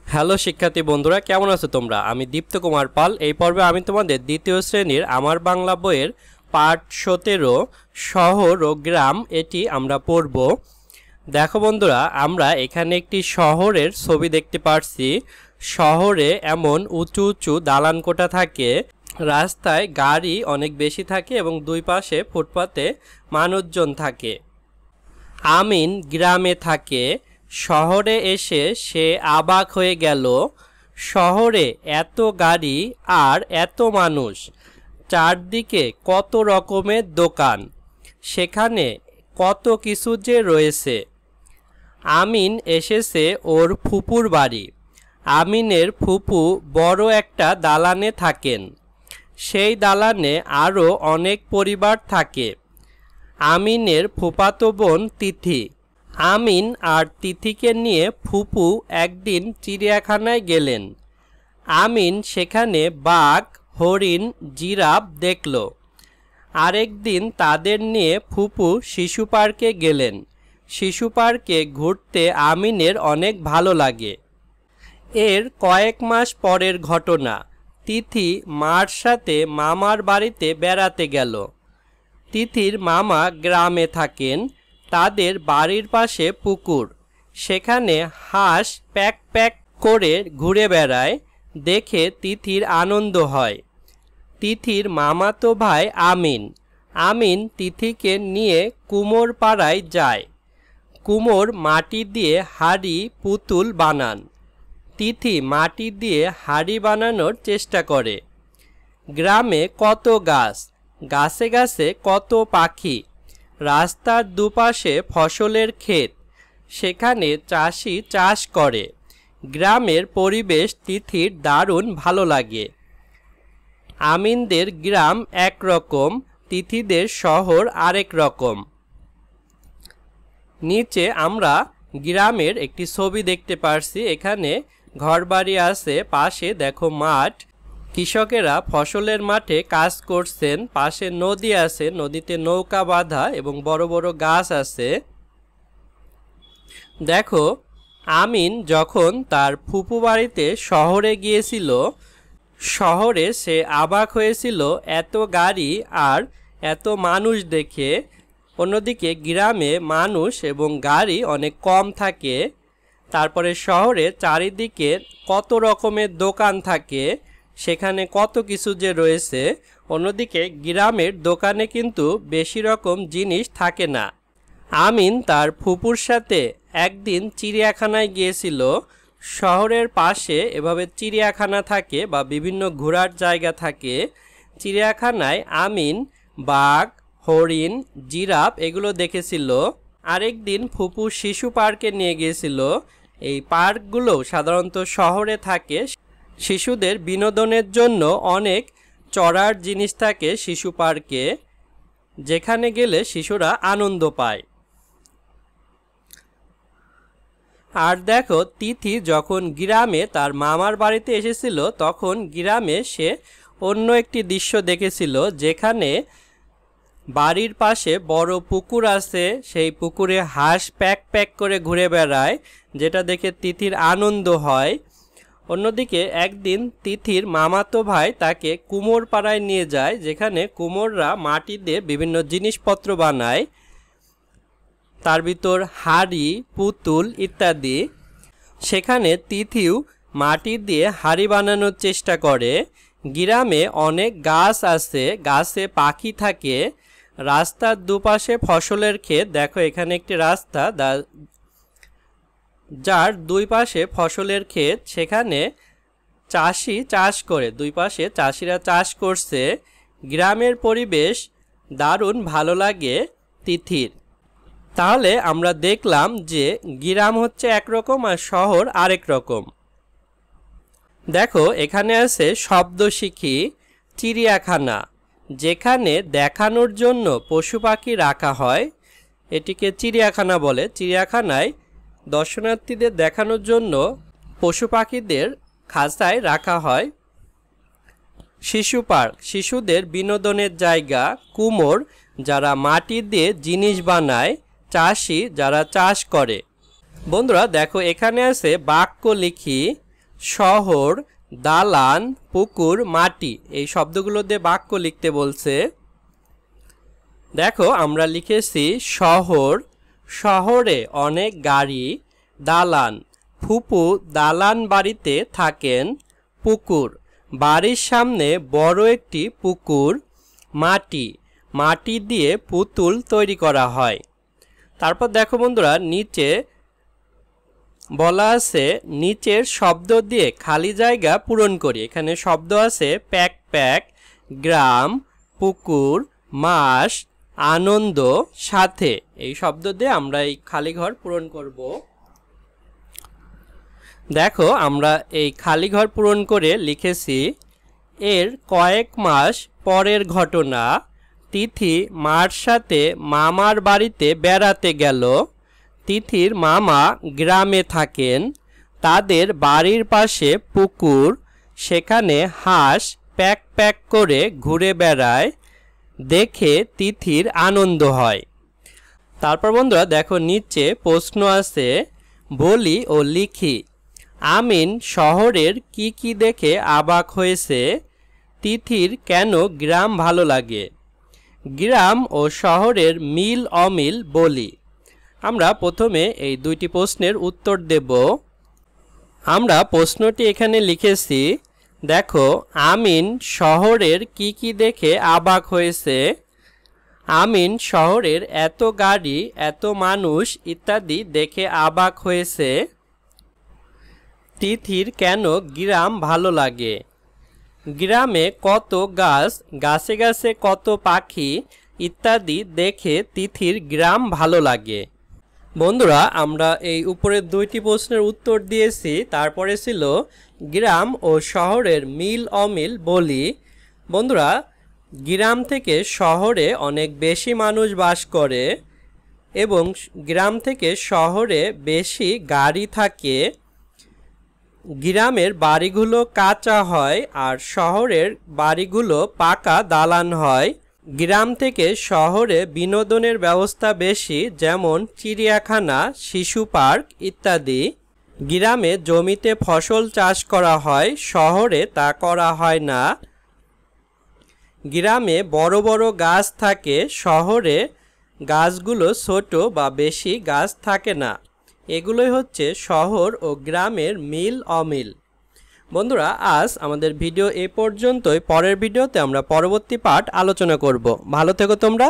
Hello শিক্ষার্থী বন্ধুরা, কেমন আছো তোমরা? আমি দীপ্ত কুমার পাল। এই পর্বে আমি তোমাদের দ্বিতীয় শ্রেণীর আমার বাংলা বইয়ের পাঠ 17 শহর ও গ্রাম এটি আমরা পড়ব। দেখো বন্ধুরা, আমরা এখানে একটি শহরের ছবি দেখতে পাচ্ছি। শহরে এমন উঁচু উঁচু দালান কোঠা থাকে, রাস্তায় গাড়ি অনেক বেশি থাকে এবং দুই পাশে ফুটপাতে মানুষজন থাকে। আমিন গ্রামে থাকে। শহরে এসে সে অবাক হয়ে গেল। শহরে এত গাড়ি আর এত মানুষ, চারদিকে কত রকমের দোকান, সেখানে কত কিছু যে রয়েছে। আমিন এসেছে ওর ফুপুর বাড়ি। আমিনের ফুপু বড় একটা দালানে থাকেন। সেই দালানে আরও অনেক পরিবার থাকে। আমিনের ফুফাতো বোন তিথি। আমিন আর তিথিকে নিয়ে ফুপু একদিন চিড়িয়াখানায় গেলেন। আমিন সেখানে বাঘ, হরিণ, জিরাফ দেখল। আরেকদিন তাদের নিয়ে ফুপু শিশু পার্কে গেলেন। শিশু পার্কে ঘুরতে আমিনের অনেক ভালো লাগে। এর কয়েক মাস পরের ঘটনা। তিথি মার সাথে মামার বাড়িতে বেড়াতে গেল। তিথির মামা গ্রামে থাকেন। তাদের বাড়ির পাশে পুকুর, সেখানে হাঁস প্যাক প্যাক করে ঘুরে বেড়ায়। দেখে তিথির আনন্দ হয়। তিথির মামাতো ভাই আমিন। আমিন তিথিকে নিয়ে কুমোর পাড়ায় যায়। কুমোর মাটি দিয়ে হাড়ি পুতুল বানান। তিথি মাটি দিয়ে হাড়ি বানানোর চেষ্টা করে। গ্রামে কত গাছ, গাছে গাছে কত পাখি। রাস্তার দুপাশে ফসলের ক্ষেত, সেখানে চাষি চাষ করে। গ্রামের পরিবেশ তিথির দারুণ ভালো লাগে। আমিনদের গ্রাম একরকম, তিথিদের শহর আরেক রকম। নিচে আমরা গ্রামের একটি ছবি দেখতে পারছি। এখানে ঘরবাড়ি আছে, পাশে দেখো মাঠ। কৃষকেরা ফসলের মাঠে কাজ করছেন। পাশে নদী আছে, নদীতে নৌকা বাঁধা এবং বড় বড় গাছ আছে। দেখো, আমিন যখন তার ফুপু বাড়িতে শহরে গিয়েছিল, শহরে সে অবাক হয়েছিল এত গাড়ি আর এত মানুষ দেখে। অন্যদিকে গ্রামে মানুষ এবং গাড়ি অনেক কম থাকে। তারপরে শহরে চারিদিকে কত রকমের দোকান থাকে, সেখানে কত কিছু যে রয়েছে। অন্যদিকে গ্রামের দোকানে কিন্তু বেশি রকম জিনিস থাকে না। আমিন তার ফুপুর সাথে একদিন চিড়িয়াখানায় গিয়েছিল। শহরের পাশে এভাবে চিড়িয়াখানা থাকে বা বিভিন্ন ঘোরার জায়গা থাকে। চিড়িয়াখানায় আমিন বাঘ, হরিণ, জিরাফ এগুলো দেখেছিল। আরেকদিন ফুপু শিশু পার্কে নিয়ে গিয়েছিল। এই পার্কগুলো সাধারণত শহরে থাকে। শিশুদের বিনোদনের জন্য অনেক চড়ার জিনিস থাকে শিশু পার্কে, যেখানে গেলে শিশুরা আনন্দ পায়। আর দেখো, তিথি যখন গ্রামে তার মামার বাড়িতে এসেছিল, তখন গ্রামে সে অন্য একটি দৃশ্য দেখেছিল, যেখানে বাড়ির পাশে বড় পুকুর আছে। সেই পুকুরে হাঁস প্যাক প্যাক করে ঘুরে বেড়ায়, যেটা দেখে তিথির আনন্দ হয়। অন্যদিকে একদিন তিথির মামাতো ভাই তাকে কুমোর পাড়ায় নিয়ে যায়, যেখানে কুমোররা মাটি দিয়ে বিভিন্ন জিনিসপত্র বানায়, তার ভিতর হাড়ি, পুতুল ইত্যাদি। সেখানে তিথিও মাটি দিয়ে হাড়ি বানানোর চেষ্টা করে। গ্রামে অনেক গাছ আছে, গাছে পাখি থাকে। রাস্তার দুপাশে ফসলের ক্ষেত। দেখো, এখানে একটি রাস্তা, যার দুই পাশে ফসলের ক্ষেত। সেখানে চাষি চাষ করে, দুই পাশে চাষিরা চাষ করছে। গ্রামের পরিবেশ দারুণ ভালো লাগে তিথির। তাহলে আমরা দেখলাম যে গ্রাম হচ্ছে একরকম আর শহর আরেক রকম। দেখো, এখানে আছে শব্দ শিখি চিড়িয়াখানা, যেখানে দেখানোর জন্য পশু পাখি রাখা হয়, এটিকে চিড়িয়াখানা বলে। চিড়িয়াখানায় দর্শনার্থীদের দেখানোর জন্য পশু পাখিদের খাঁচায় রাখা হয়। শিশু পার্ক, শিশুদের বিনোদনের জায়গা। কুমোর, যারা মাটি দিয়ে জিনিস বানায়। চাষি, যারা চাষ করে। বন্ধুরা দেখো, এখানে আছে বাক্য লিখি। শহর, দালান, পুকুর, মাটি এই শব্দগুলো দিয়ে বাক্য লিখতে বলছে। দেখো আমরা লিখেছি শহর, শহরে অনেক গাড়ি, দালান, ফুপু দালান বাড়িতে থাকেন, পুকুর, বাড়ির সামনে বড় একটি পুকুর, মাটি, মাটি দিয়ে পুতুল তৈরি করা হয়। তারপর দেখো বন্ধুরা নিচে বলা আছে নিচের শব্দ দিয়ে খালি জায়গা পূরণ করি। এখানে শব্দ আছে প্যাক প্যাক, গ্রাম, পুকুর, মাস, আনন্দ, সাথে এই শব্দ দিয়ে আমরা এই খালি ঘর পূরণ করব। দেখো আমরা এই খালি ঘর পূরণ করে লিখেছি এর কয়েক মাস পরের ঘটনা। তিথি মার সাথে মামার বাড়িতে বেড়াতে গেল। তিথির মামা গ্রামে থাকেন, তাদের বাড়ির পাশে পুকুর, সেখানে হাঁস প্যাক প্যাক করে ঘুরে বেড়ায়, দেখে তিথির আনন্দ হয়। তারপর বন্ধুরা দেখো নিচে প্রশ্ন আছে, বলি ও লিখি। আমিন শহরের কি কি দেখে অবাক হয়েছে? তিথির কেন গ্রাম ভালো লাগে? গ্রাম ও শহরের মিল অমিল বলি। আমরা প্রথমে এই দুইটি প্রশ্নের উত্তর দেব। আমরা প্রশ্নটি এখানে লিখেছি, দেখো আমিন শহরের কি কি দেখে অবাক হয়েছে? আমিন শহরের এত গাড়ি, এত মানুষ ইত্যাদি দেখে অবাক হয়েছে। তিথির কেন গ্রাম ভালো লাগে? গ্রামে কত গাছ, গাছে গাছে কত পাখি ইত্যাদি দেখে তিথির গ্রাম ভালো লাগে। বন্ধুরা আমরা এই উপরের দুইটি প্রশ্নের উত্তর দিয়েছি। তারপরে ছিল গ্রাম ও শহরের মিল অমিল বলি। বন্ধুরা গ্রাম থেকে শহরে অনেক বেশি মানুষ বাস করে এবং গ্রাম থেকে শহরে বেশি গাড়ি থাকে। গ্রামের বাড়িগুলো কাঁচা হয় আর শহরের বাড়িগুলো পাকা দালান হয়। গ্রাম থেকে শহরে বিনোদনের ব্যবস্থা বেশি, যেমন চিড়িয়াখানা, শিশু পার্ক ইত্যাদি। গ্রামে জমিতে ফসল চাষ করা হয়, শহরে তা করা হয় না। গ্রামে বড় বড় গাছ থাকে, শহরে গাছগুলো ছোট বা বেশি গাছ থাকে না। এগুলোই হচ্ছে শহর ও গ্রামের মিল অমিল। বন্ধুরা আজ আমাদের ভিডিও এই পর্যন্তই। পরের ভিডিওতে আমরা পরবর্তী পার্ট আলোচনা করব। ভালো থেকো তোমরা।